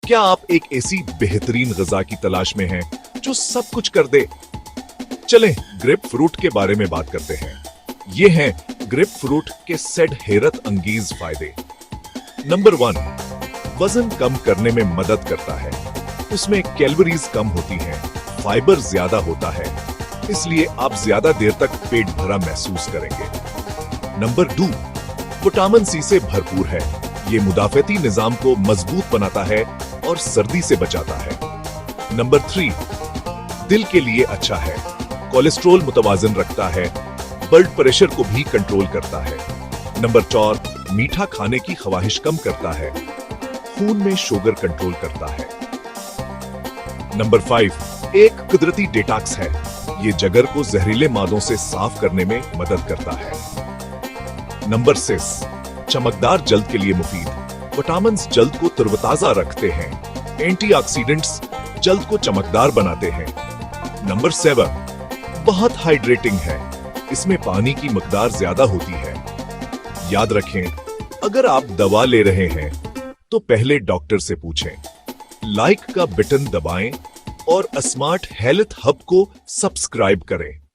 क्या आप एक ऐसी बेहतरीन ग़िज़ा की तलाश में हैं जो सब कुछ कर दे? चलें ग्रेप फ्रूट के बारे में बात करते हैं। ये हैं ग्रेप फ्रूट के 7 हैरत अंगेज फायदे। नंबर 1, वजन कम करने में मदद करता है। उसमें कैलोरीज कम होती हैं, फाइबर ज्यादा होता है, इसलिए आप ज्यादा देर तक पेट भरा महसूस करेंगे। नंबर 2, विटामिन सी से भरपूर है। ये मुदाफ़ती निजाम को मजबूत बनाता है और सर्दी से बचाता है। नंबर 3, दिल के लिए अच्छा है। कोलेस्ट्रॉल मुतवाजन रखता है, ब्लड प्रेशर को भी कंट्रोल करता है। नंबर 4, मीठा खाने की ख्वाहिश कम करता है, खून में शुगर कंट्रोल करता है। नंबर 5, एक कुदरती डिटॉक्स है। ये जिगर को जहरीले मादों से साफ करने में मदद करता है। नंबर 6, चमकदार जल्द के लिए मुफीद। विटामिन्स जल्द को तरोताजा रखते हैं, एंटीऑक्सीडेंट्स जल्द को चमकदार बनाते हैं। नंबर 7, बहुत हाइड्रेटिंग है। इसमें पानी की मकदार ज्यादा होती है। याद रखें, अगर आप दवा ले रहे हैं तो पहले डॉक्टर से पूछें। लाइक का बटन दबाएं और स्मार्ट हेल्थ हब को सब्सक्राइब करें।